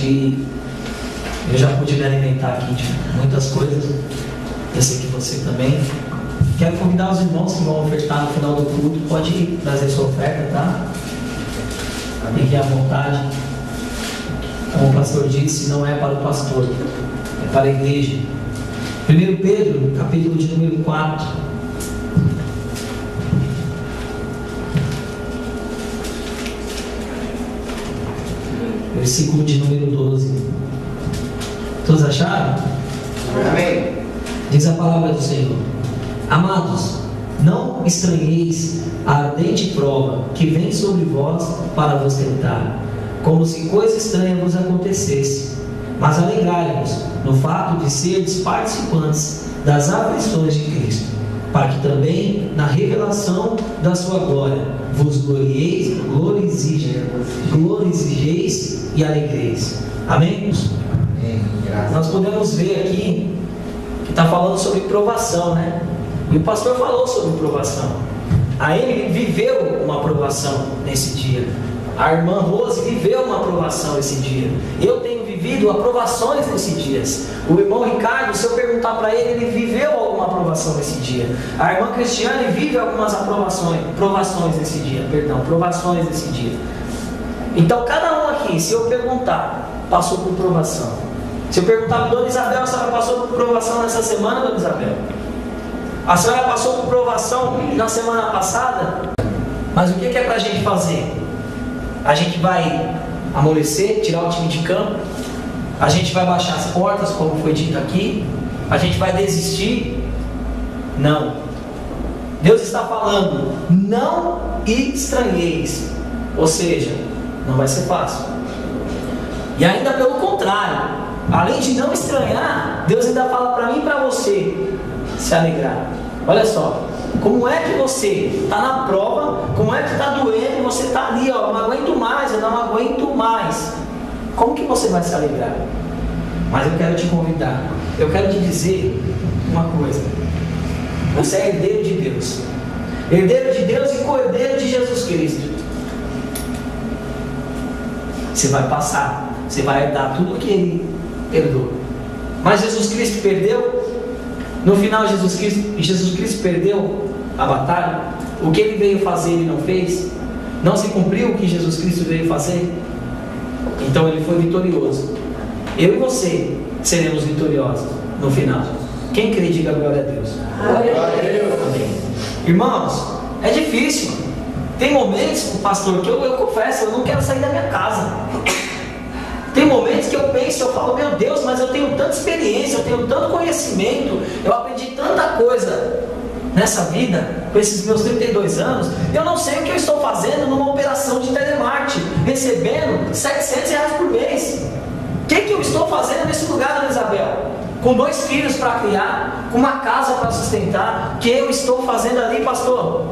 Eu já pude me alimentar aqui de muitas coisas. Eu sei que você também. Quero convidar os irmãos que vão ofertar no final do culto. Pode trazer sua oferta, tá? Fique à vontade. Como o pastor disse, não é para o pastor, é para a igreja. 1 Pedro, capítulo de número 4. Versículo de número 12. Todos acharam? Amém. Diz a palavra do Senhor: Amados, não estranheis a ardente prova que vem sobre vós para vos tentar, como se coisa estranha vos acontecesse, mas alegrai-vos no fato de seres participantes das aflições de Cristo, para que também na revelação da sua glória vos glorieis e alegreis. Amém? Nós podemos ver aqui que está falando sobre provação, né? E o pastor falou sobre provação. A Amy viveu uma provação nesse dia. A irmã Rose viveu uma provação esse dia. Eu tenho vivido aprovações nesses dias. O irmão Ricardo, se eu perguntar para ele, ele viveu alguma aprovação nesse dia. A irmã Cristiane vive algumas provações nesse dia. Então cada um aqui, se eu perguntar, passou por provação. Se eu perguntar para Dona Isabel, a senhora passou por provação nessa semana, Dona Isabel? A senhora passou por provação na semana passada? Mas o que é para a gente fazer? A gente vai amolecer, tirar o time de campo? A gente vai baixar as portas, como foi dito aqui? A gente vai desistir? Não. Deus está falando, não estranheis. Ou seja, não vai ser fácil. E ainda pelo contrário, além de não estranhar, Deus ainda fala para mim e para você se alegrar. Olha só, como é que você está na prova, como é que está doendo, você está ali, ó, não aguento mais, eu não aguento mais. Como que você vai se alegrar? Mas eu quero te convidar, eu quero te dizer uma coisa: você é herdeiro de Deus e co-herdeiro de Jesus Cristo. Você vai passar, você vai herdar tudo que Ele herdou. Mas Jesus Cristo perdeu? No final, Jesus Cristo perdeu a batalha? O que Ele veio fazer, Ele não fez? Não se cumpriu o que Jesus Cristo veio fazer? Então Ele foi vitorioso. Eu e você seremos vitoriosos no final. Quem crê, diga glória a Deus. Glória a Deus. Amém. Irmãos, é difícil. Tem momentos, pastor, que eu confesso, eu não quero sair da minha casa. Tem momentos que eu penso, eu falo, meu Deus, mas eu tenho tanta experiência, eu tenho tanto conhecimento, eu aprendi tanta coisa nessa vida, com esses meus 32 anos, eu não sei o que eu estou fazendo numa operação de telemarketing, recebendo R$700 por mês. O que eu estou fazendo nesse lugar, Dona Isabel? Com 2 filhos para criar, com uma casa para sustentar, o que eu estou fazendo ali, pastor?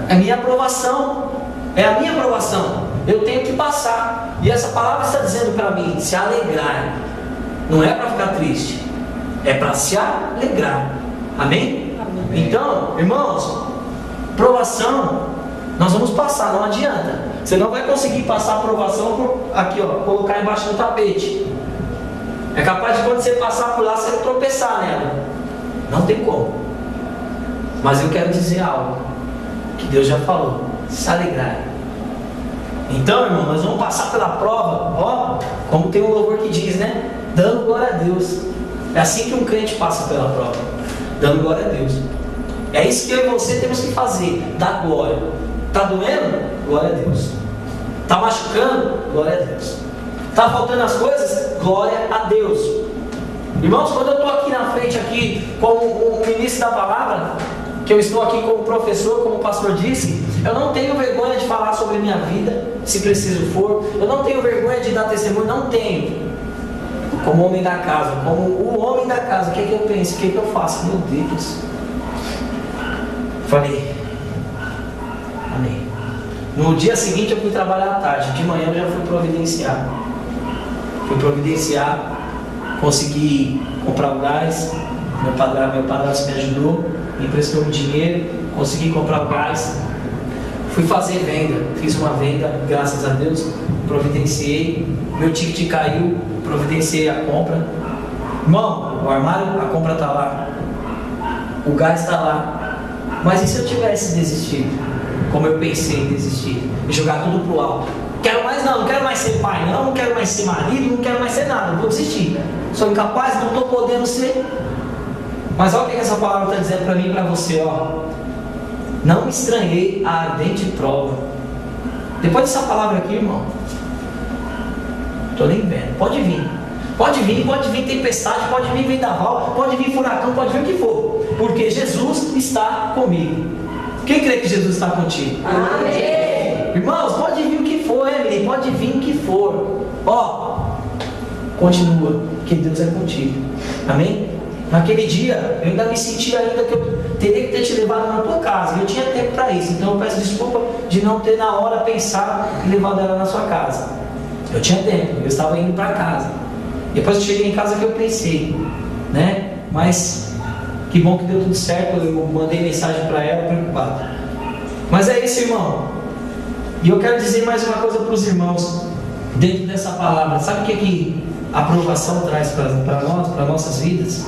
É minha aprovação, é a minha aprovação. Eu tenho que passar. E essa palavra está dizendo para mim, se alegrar. Não é para ficar triste, é para se alegrar. Amém? Amém? Então, irmãos, provação nós vamos passar, não adianta. Você não vai conseguir passar a provação por aqui, ó, colocar embaixo do tapete. É capaz de quando você passar por lá, você tropeçar nela. Não tem como. Mas eu quero dizer algo que Deus já falou: se alegrar. Então, irmão, nós vamos passar pela prova, ó, como tem um louvor que diz, né? Dando glória a Deus. É assim que um crente passa pela prova, dando glória a Deus. É isso que eu e você temos que fazer, dar glória. Está doendo? Glória a Deus. Está machucando? Glória a Deus. Está faltando as coisas? Glória a Deus. Irmãos, quando eu estou aqui na frente, aqui como o ministro da palavra, que eu estou aqui como professor, como o pastor disse, eu não tenho vergonha de falar sobre a minha vida, se preciso for. Eu não tenho vergonha de dar testemunho, não tenho. Como homem da casa, como o homem da casa, o que eu penso? O que eu faço? Meu Deus. Falei, amém. No dia seguinte eu fui trabalhar à tarde, de manhã eu já fui providenciar. Consegui comprar o gás, meu padrasto me ajudou, me emprestou um dinheiro, consegui comprar o gás. Fui fazer venda, fiz uma venda, graças a Deus, providenciei. Meu ticket caiu, providenciei a compra. Irmão, o armário, a compra está lá, o gás está lá. Mas e se eu tivesse desistido? Como eu pensei em desistir? E jogar tudo pro alto. Quero mais não quero mais ser pai, não quero mais ser marido, não quero mais ser nada, vou desistir. Sou incapaz, não estou podendo ser. Mas olha o que essa palavra está dizendo para mim e para você, ó. Não me estranhei a ardente prova. Depois dessa palavra aqui, irmão, estou nem vendo. Pode vir tempestade, pode vir vendaval, pode vir furacão, pode vir o que for. Porque Jesus está comigo. Quem crê que Jesus está contigo? Amém. Irmãos, pode vir o que for, Emily, pode vir o que for. Ó, continua, que Deus é contigo. Amém? Naquele dia, eu ainda me senti ainda que eu teria que ter te levado na tua casa. E eu tinha tempo para isso. Então eu peço desculpa de não ter na hora pensado em levar ela na sua casa. Eu tinha tempo, eu estava indo para casa. Depois eu cheguei em casa que eu pensei, né? Mas que bom que deu tudo certo. Eu mandei mensagem para ela preocupado. Mas é isso, irmão. E eu quero dizer mais uma coisa para os irmãos dentro dessa palavra. Sabe o que a aprovação traz para nós, para nossas vidas?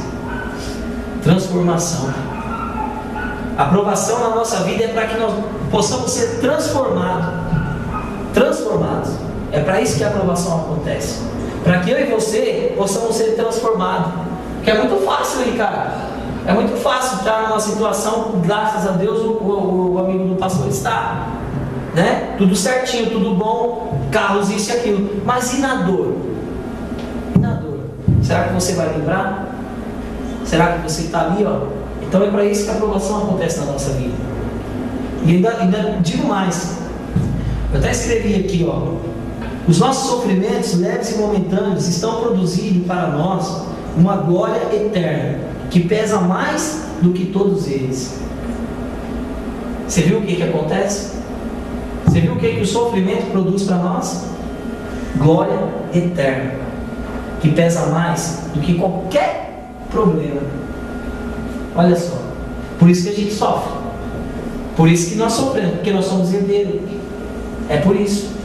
Transformação. A aprovação na nossa vida é para que nós possamos ser transformados. É para isso que a aprovação acontece. Para que eu e você possamos ser transformados. Porque é muito fácil, Ricardo. É muito fácil estar numa situação, graças a Deus, o amigo do pastor está, né? Tudo certinho, tudo bom, carros, isso e aquilo. Mas e na dor? E na dor? Será que você vai lembrar? Será que você está ali, ó? Então é para isso que a aprovação acontece na nossa vida. E ainda digo mais. Eu até escrevi aqui, ó. Os nossos sofrimentos leves e momentâneos estão produzindo para nós uma glória eterna, que pesa mais do que todos eles. Você viu o que acontece? Você viu o que o sofrimento produz para nós? Glória eterna, que pesa mais do que qualquer problema. Olha só, por isso que a gente sofre, por isso que nós sofremos, porque nós somos herdeiros. É por isso.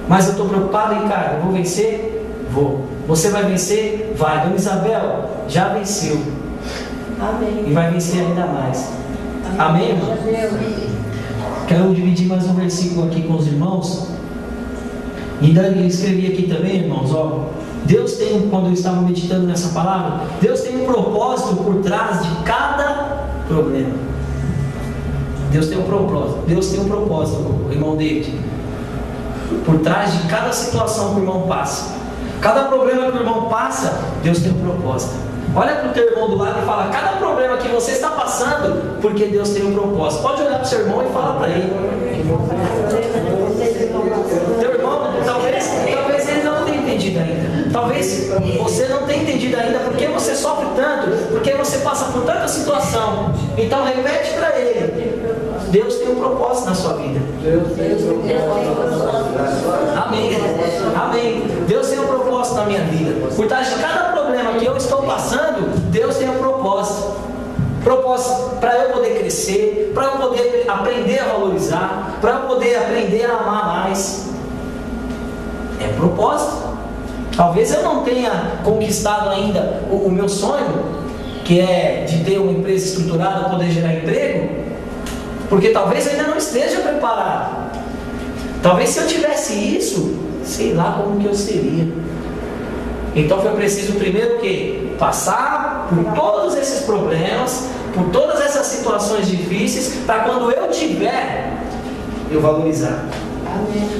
Mas eu estou preocupado, Ricardo, eu vou vencer? Vou. Você vai vencer? Vai. Dona Isabel já venceu. Amém. E vai vencer ainda mais. Amém, irmão? Quero dividir mais um versículo aqui com os irmãos. E ainda eu escrevi aqui também, irmãos, ó. Deus tem, quando eu estava meditando nessa palavra, Deus tem um propósito por trás de cada problema. Deus tem um propósito. Deus tem um propósito, irmão David. Por trás de cada situação que o irmão passa, cada problema que o irmão passa, Deus tem um propósito. Olha para o teu irmão do lado e fala: cada problema que você está passando, porque Deus tem um propósito. Pode olhar para o seu irmão e falar para ele. Teu irmão, talvez ele não tenha entendido ainda. Talvez você não tenha entendido ainda porque você sofre tanto, porque você passa por tanta situação. Então repete para ele: Deus tem um propósito na sua vida. Amém. Amém. Deus tem um propósito na minha vida. Por trás de cada problema que eu estou passando, Deus tem um propósito. Propósito para eu poder crescer, para eu poder aprender a valorizar, para eu poder aprender a amar mais. É propósito. Talvez eu não tenha conquistado ainda o meu sonho, que é de ter uma empresa estruturada, poder gerar emprego, porque talvez eu ainda não esteja preparado. Talvez se eu tivesse isso, sei lá como que eu seria. Então foi preciso primeiro o quê? Passar por todos esses problemas, por todas essas situações difíceis, para quando eu tiver, eu valorizar.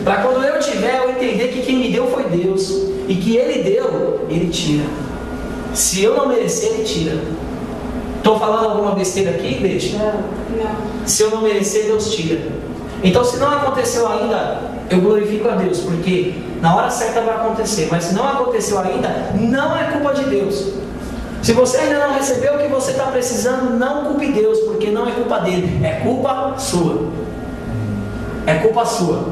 Para quando eu tiver, eu entender que quem me deu foi Deus, e que Ele deu, Ele tira. Se eu não merecer, Ele tira. Estou falando alguma besteira aqui, deixa? Não. Se eu não merecer, Deus tira. Então, se não aconteceu ainda, eu glorifico a Deus, porque na hora certa vai acontecer. Mas se não aconteceu ainda, não é culpa de Deus. Se você ainda não recebeu o que você está precisando, não culpe Deus, porque não é culpa dele, é culpa sua. É culpa sua.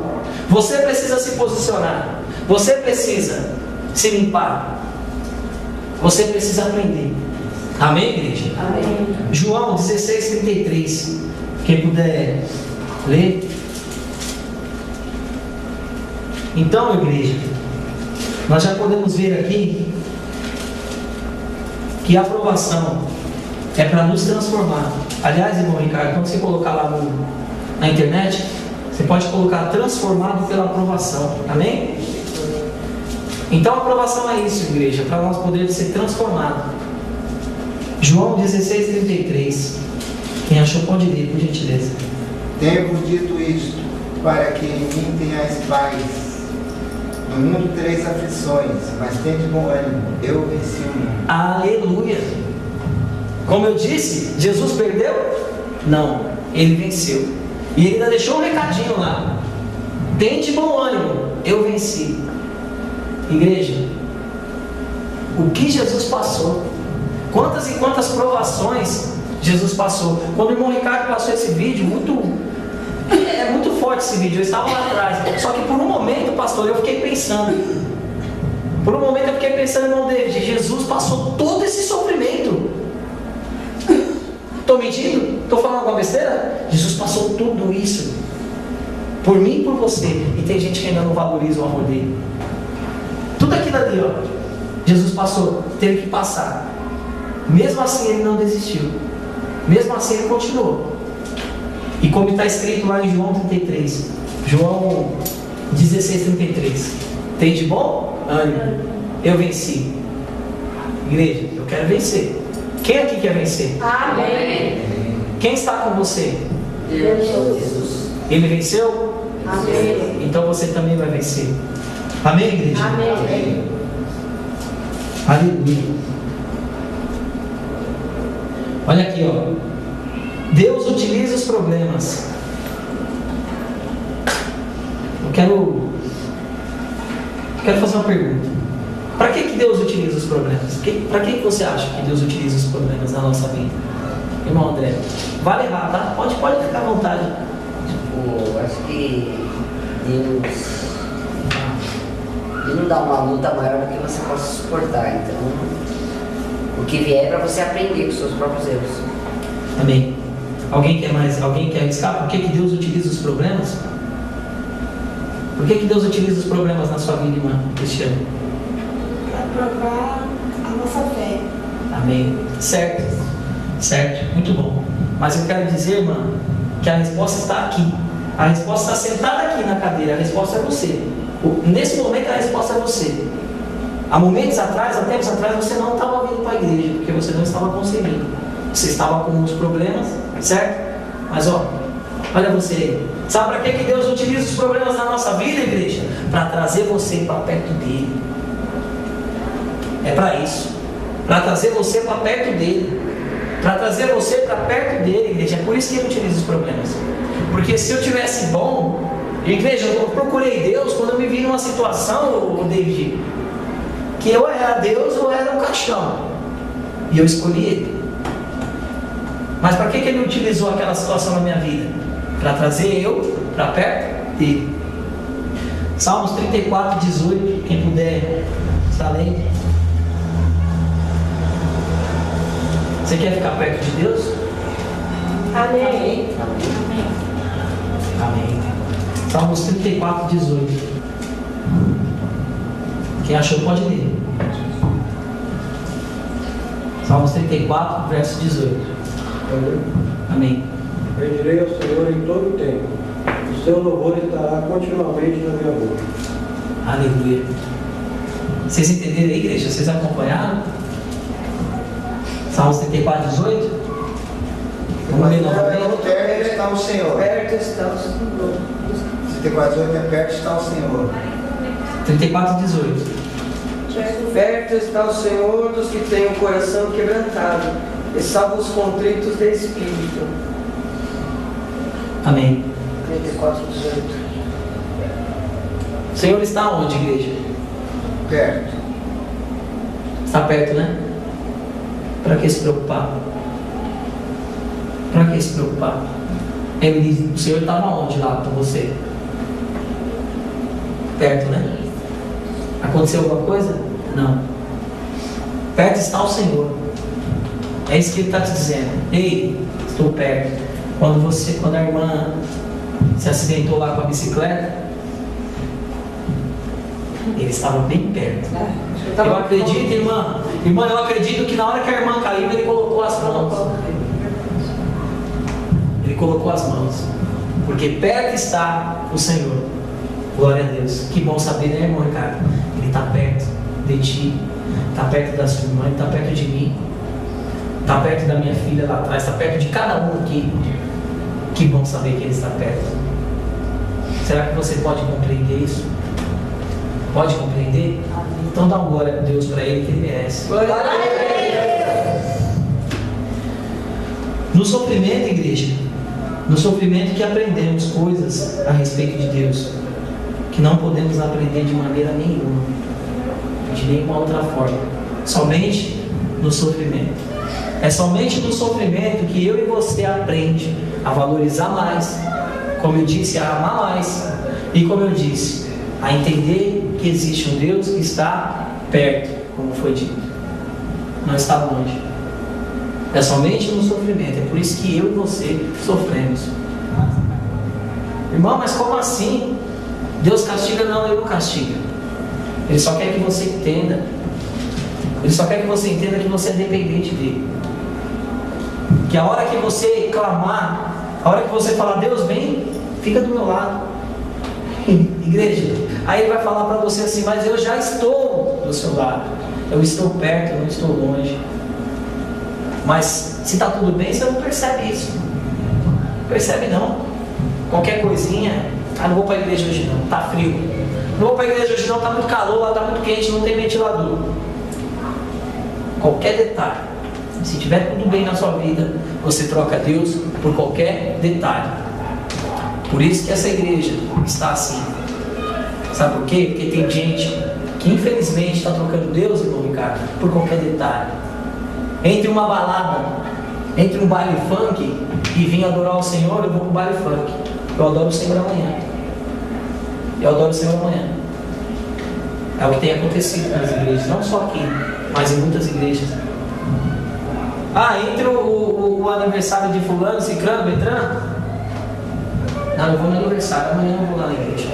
Você precisa se posicionar. Você precisa se limpar. Você precisa aprender. Amém, igreja? Amém. João 16:33. Quem puder ler. Então, igreja, nós já podemos ver aqui que a aprovação é para nos transformar. Aliás, irmão Ricardo, quando você colocar lá na internet, você pode colocar transformado pela aprovação. Amém? Então a aprovação é isso, igreja, para nós podermos ser transformados. João 16:33. Quem achou pode ler, por gentileza. Tenho-vos dito isto, para que em mim tenhais paz. No mundo tereis aflições, mas tende bom ânimo, eu venci o mundo. Aleluia! Como eu disse, Jesus perdeu? Não, ele venceu. E ele ainda deixou um recadinho lá: tende bom ânimo, eu venci. Igreja, o que Jesus passou, quantas e quantas provações Jesus passou. Quando o irmão Ricardo passou esse vídeo, é muito forte esse vídeo, eu estava lá atrás. Só que por um momento, pastor, eu fiquei pensando. Por um momento eu fiquei pensando, irmão David, Jesus passou todo esse sofrimento. Estou mentindo? Estou falando alguma besteira? Jesus passou tudo isso por mim e por você. E tem gente que ainda não valoriza o amor dele. Tudo aquilo ali, ó, Jesus passou, teve que passar. Mesmo assim ele não desistiu. Mesmo assim ele continuou. E como está escrito lá em João 33, João 16:33, tem de bom ânimo, eu venci. Igreja, eu quero vencer. Quem aqui quer vencer? Amém. Quem está com você? Jesus. Ele venceu? Amém. Então você também vai vencer. Amém, igreja? Amém. Aleluia. Olha aqui, ó. Deus utiliza os problemas. Eu quero fazer uma pergunta. Para que Deus utiliza os problemas? Para que você acha que Deus utiliza os problemas na nossa vida? Irmão André, vale errar, tá? Pode ficar à vontade. Eu acho que Deus não dá uma luta maior do que você possa suportar. Então, o que vier é para você aprender com os seus próprios erros. Amém. Alguém quer arriscar? Por que Deus utiliza os problemas? Por que Deus utiliza os problemas na sua vida, irmã Cristiane? Para provar a nossa fé. Amém. Certo, muito bom. Mas eu quero dizer, irmã, que a resposta está aqui. A resposta está sentada aqui na cadeira. A resposta é você. Nesse momento a resposta é você. Há tempos atrás, você não estava vindo para a igreja, porque você não estava conseguindo. Você estava com uns problemas, certo? Mas olha você aí. Sabe para que Deus utiliza os problemas na nossa vida, igreja? Para trazer você para perto dele. É para isso. Para trazer você para perto dele. Para trazer você para perto dele, igreja. É por isso que ele utiliza os problemas. Porque se eu tivesse bom, igreja, eu procurei Deus quando eu me vi numa situação, David, que eu era Deus ou era um caixão. E eu escolhi ele. Mas para que ele utilizou aquela situação na minha vida? Para trazer eu para perto dele. Salmos 34:18, quem puder estar lendo. Você quer ficar perto de Deus? Amém. Amém. Salmos 34:18. Quem achou pode ler. Salmos 34, verso 18. Amém. Bendirei ao Senhor em todo o tempo. O seu louvor estará continuamente na minha boca. Aleluia. Vocês entenderam aí, igreja? Vocês acompanharam? Salmos 34:18. Vamos ler novamente. Perto está o Senhor. Perto está o Senhor. 34:8 é perto está o Senhor. 34:18. Perto está o Senhor dos que têm o coração quebrantado e salva os contritos de espírito. Amém. 34:18. O Senhor está onde, igreja? Perto. Está perto, né? Para que se preocupar? Para que se preocupar? Ele diz, o Senhor estava onde lá com você? Perto, né? Aconteceu alguma coisa? Não. Perto está o Senhor. É isso que ele está te dizendo. Ei, estou perto. Quando a irmã se acidentou lá com a bicicleta, Ele estava bem perto. Eu acredito, irmã, eu acredito que na hora que a irmã caiu, ele colocou as mãos. Ele colocou as mãos. Porque perto está o Senhor. Glória a Deus. Que bom saber, né, irmão Ricardo? Ele está perto de ti, está perto da sua irmã, está perto de mim, está perto da minha filha lá atrás, está perto de cada um aqui. Que bom saber que Ele está perto. Será que você pode compreender isso? Pode compreender? Então dá uma glória a Deus para Ele, que Ele merece. Glória a Deus. No sofrimento, igreja, no sofrimento que aprendemos coisas a respeito de Deus que não podemos aprender de maneira nenhuma, de nenhuma outra forma, somente no sofrimento. É somente no sofrimento que eu e você aprende a valorizar mais, como eu disse, a amar mais, e como eu disse, a entender que existe um Deus que está perto, como foi dito, não está longe. É somente no sofrimento. É por isso que eu e você sofremos. Irmão, mas como assim? Deus castiga? Não, Ele não castiga. Ele só quer que você entenda. Ele só quer que você entenda que você é dependente dEle. Que a hora que você clamar, a hora que você falar, Deus vem, fica do meu lado. Igreja, aí Ele vai falar para você assim, mas eu já estou do seu lado. Eu estou perto, eu não estou longe. Mas se está tudo bem, você não percebe isso. Não percebe não. Qualquer coisinha, não vou para a igreja hoje não, está frio. Não vou para a igreja hoje não, está muito calor, lá está muito quente, não tem ventilador. Qualquer detalhe. Se tiver tudo bem na sua vida, você troca Deus por qualquer detalhe. Por isso que essa igreja está assim. Sabe por quê? Porque tem gente que infelizmente está trocando Deus, irmão Ricardo, por qualquer detalhe. Entre uma balada, entre um baile funk e vim adorar o Senhor, eu vou para o baile funk. Eu adoro o Senhor amanhã. Eu adoro o Senhor amanhã. É o que tem acontecido nas igrejas, não só aqui, mas em muitas igrejas. Entre o aniversário de fulano, ciclano, Beltrano. Não, eu vou no aniversário, amanhã eu vou lá na igreja.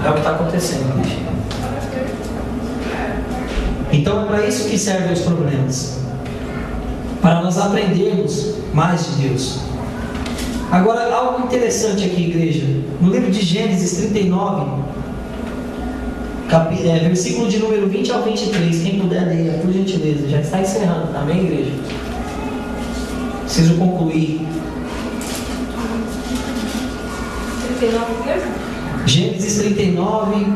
É o que está acontecendo, igreja. Então é para isso que servem os problemas, para nós aprendermos mais de Deus. Agora, algo interessante aqui, igreja, no livro de Gênesis 39, versículo de número 20 ao 23, quem puder ler, por gentileza, já está encerrando, amém, igreja? Preciso concluir. 39 mesmo? Gênesis 39,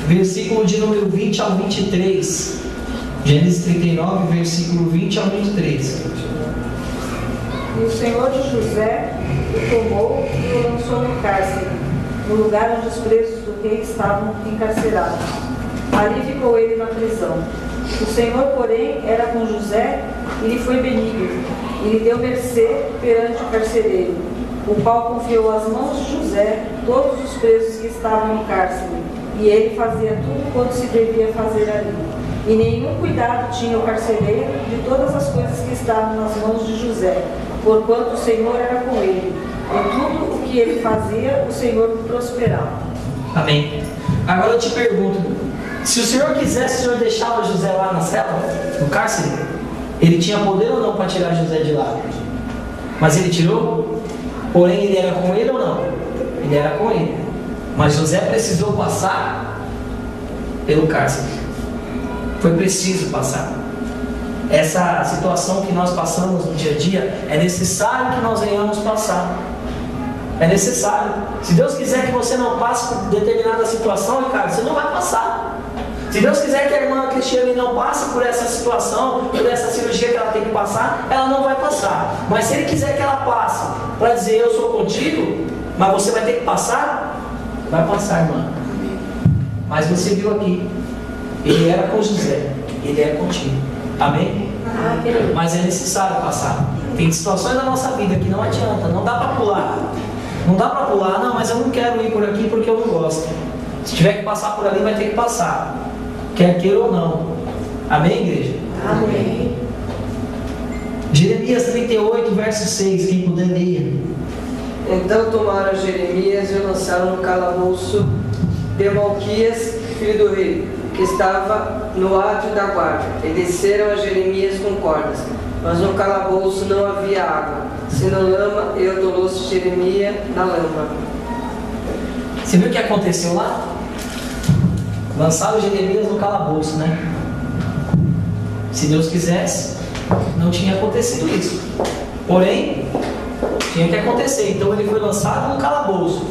versículo de número 20 ao 23. Gênesis 39, versículo 20 ao 23. E o Senhor de José o tomou e o lançou no cárcere, no lugar onde os presos do rei estavam encarcerados. Ali ficou ele na prisão. O Senhor, porém, era com José e lhe foi benigno, e lhe deu mercê perante o carcereiro, o qual confiou às mãos de José todos os presos que estavam no cárcere, e ele fazia tudo quanto se devia fazer ali. E nenhum cuidado tinha o carcereiro de todas as coisas que estavam nas mãos de José, porquanto o Senhor era com ele. Em tudo o que ele fazia, o Senhor prosperava. Amém. Agora eu te pergunto, se o Senhor quisesse, o Senhor deixava José lá na cela, no cárcere? Ele tinha poder ou não para tirar José de lá? Mas ele tirou? Porém, ele era com ele ou não? Ele era com ele. Mas José precisou passar pelo cárcere. Foi preciso passar. Essa situação que nós passamos no dia a dia, é necessário que nós venhamos passar. É necessário. Se Deus quiser que você não passe por determinada situação, Ricardo, você não vai passar. Se Deus quiser que a irmã Cristiane não passe por essa situação, por essa cirurgia que ela tem que passar, ela não vai passar. Mas se Ele quiser que ela passe, para dizer eu sou contigo, mas você vai ter que passar, vai passar, irmã. Mas você viu aqui, Ele era com José, Ele é contigo. Amém? Mas é necessário passar. Tem situações da nossa vida que não adianta, não dá para pular. Não dá para pular, não, mas eu não quero ir por aqui porque eu não gosto. Se tiver que passar por ali, vai ter que passar. Quer queira ou não. Amém, igreja? Amém. Jeremias 38, verso 6, quem puder ler. Então tomaram Jeremias e o lançaram no calabouço de Malquias, filho do rei, que estava no átrio da guarda, e desceram a Jeremias com cordas. Mas no calabouço não havia água, senão lama, e atolou-se Jeremias na lama. Você viu o que aconteceu lá? Lançaram Jeremias no calabouço, né? Se Deus quisesse, não tinha acontecido isso. Porém, tinha que acontecer. Então ele foi lançado no calabouço.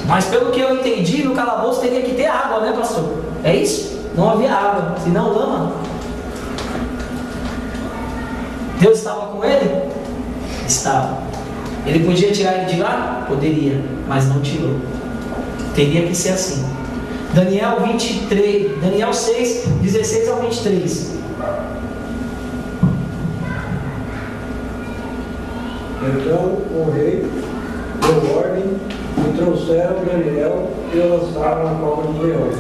Mas pelo que eu entendi, no calabouço teria que ter água, né, pastor? É isso? Não havia água, senão lama. Deus estava com ele? Estava. Ele podia tirar ele de lá? Poderia, mas não tirou. Teria que ser assim. Daniel 23, Daniel 6, 16 ao 23. Então o rei deu ordem e trouxeram Daniel e o lançaram na cova dos leões.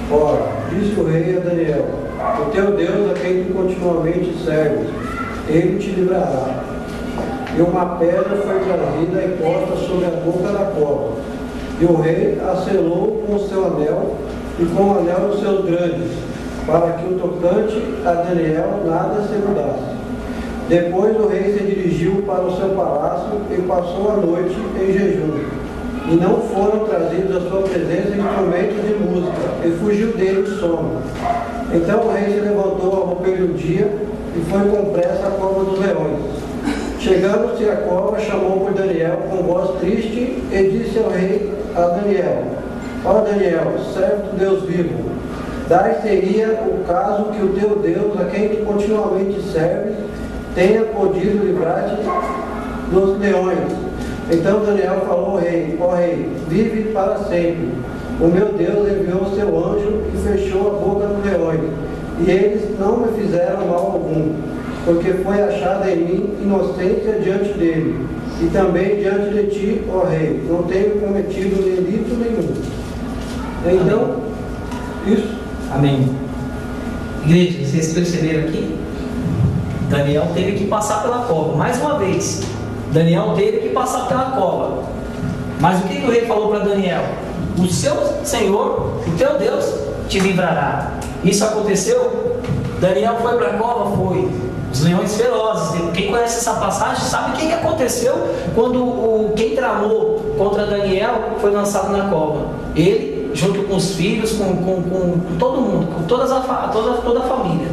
Ora, disse o rei a Daniel: o teu Deus, a quem tu continuamente serves, ele te livrará. E uma pedra foi trazida e posta sobre a boca da cova. E o rei a selou com o seu anel e com o anel dos seus grandes, para que o tocante a Daniel nada se mudasse. Depois o rei se dirigiu para o seu palácio e passou a noite em jejum. E não foram trazidos à sua presença instrumentos de música, e fugiu dele o sono. Então o rei se levantou ao romper do dia e foi com pressa à cova dos leões. Chegando-se à cova, chamou por Daniel com voz triste e disse ao rei a Daniel: ó Daniel, servo do Deus vivo, dar-se-ia o caso que o teu Deus, a quem tu continuamente serves, tenha podido livrar-te dos leões. Então Daniel falou ao rei: ó rei, vive para sempre. O meu Deus enviou o seu anjo e fechou a boca dos leões, e eles não me fizeram mal algum, porque foi achada em mim inocência diante dele, e também diante de ti, ó rei, não tenho cometido delito nenhum. Então, isso. Amém. Igreja, vocês perceberam aqui? Daniel teve que passar pela cova. Mais uma vez, Daniel teve que passar pela cova. Mas o que o rei falou para Daniel? O seu Senhor, o teu Deus, te livrará. Isso aconteceu? Daniel foi para a cova? Foi. Os leões ferozes. Quem conhece essa passagem sabe o que aconteceu quando quem tramou contra Daniel foi lançado na cova. Ele, junto com os filhos, com todo mundo, com toda a família.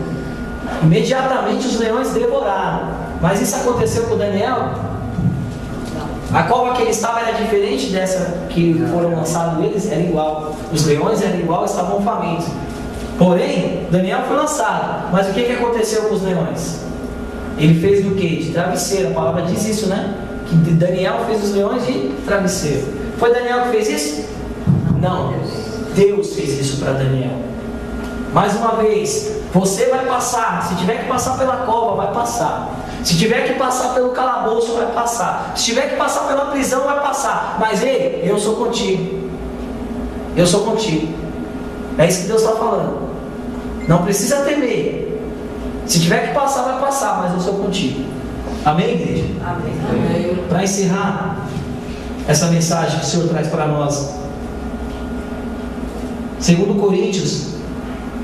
Imediatamente os leões devoraram. Mas isso aconteceu com Daniel? A cova que ele estava era diferente dessa que foram lançados eles, era igual. Os leões eram igual, estavam famintos. Porém, Daniel foi lançado. Mas o que aconteceu com os leões? Ele fez do que? De travesseiro. A palavra diz isso, né? Que Daniel fez os leões de travesseiro. Foi Daniel que fez isso? Não. Deus fez isso para Daniel. Mais uma vez, você vai passar. Se tiver que passar pela cova, vai passar. Se tiver que passar pelo calabouço, vai passar. Se tiver que passar pela prisão, vai passar. Mas ei, eu sou contigo. Eu sou contigo. É isso que Deus está falando. Não precisa temer. Se tiver que passar, vai passar, mas eu sou contigo. Amém, igreja? Amém. Para encerrar essa mensagem que o Senhor traz para nós, 2 Coríntios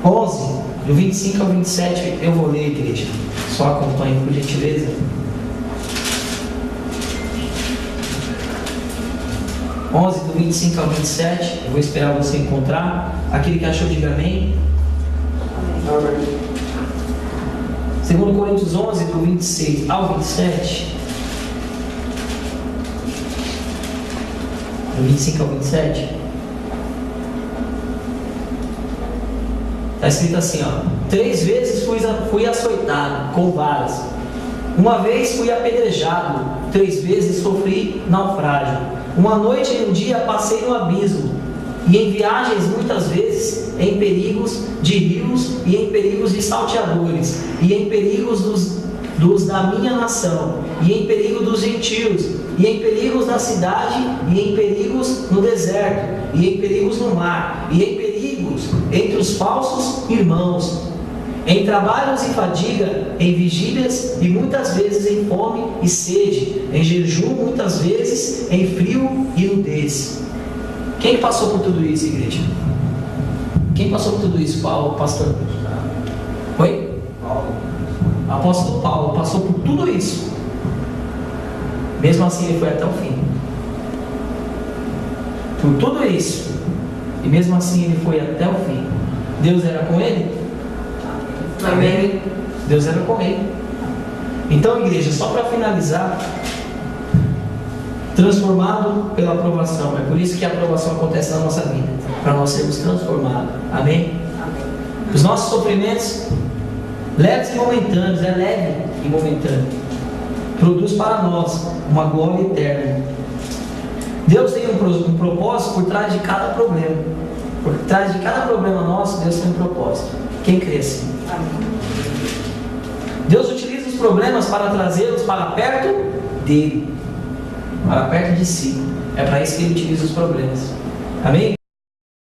11, do 25 ao 27, eu vou ler, igreja. Só acompanhe, por gentileza. Do 25 ao 27, eu vou esperar você encontrar. Aquele que achou, diga amém. Amém. 2 Coríntios 11, do 26 ao 27. Do 25 ao 27. Está escrito assim, ó: 3 vezes fui açoitado com varas, 1 vez fui apedrejado, 3 vezes sofri naufrágio, 1 noite e 1 dia passei no abismo, e em viagens muitas vezes, em perigos de rios e em perigos de salteadores, e em perigos dos da minha nação, e em perigo dos gentios, e em perigos na cidade, e em perigos no deserto, e em perigos no mar, e em perigos entre os falsos irmãos, em trabalhos e fadiga, em vigílias e muitas vezes em fome e sede, em jejum muitas vezes, em frio e nudez. Quem passou por tudo isso, igreja? Quem passou por tudo isso? Paulo, pastor? Oi? O apóstolo Paulo passou por tudo isso. Mesmo assim ele foi até o fim. Por tudo isso. E mesmo assim ele foi até o fim. Deus era com ele? Amém. Deus era com ele. Então, igreja, só para finalizar, transformado pela aprovação. É por isso que a aprovação acontece na nossa vida, para nós sermos transformados. Amém? Os nossos sofrimentos, leves e momentâneos, é leve e momentâneo, produz para nós uma glória eterna. Deus tem um propósito por trás de cada problema. Por trás de cada problema nosso, Deus tem um propósito. Quem crê assim? Deus utiliza os problemas para trazê-los para perto dele, para perto de si. É para isso que ele utiliza os problemas. Amém?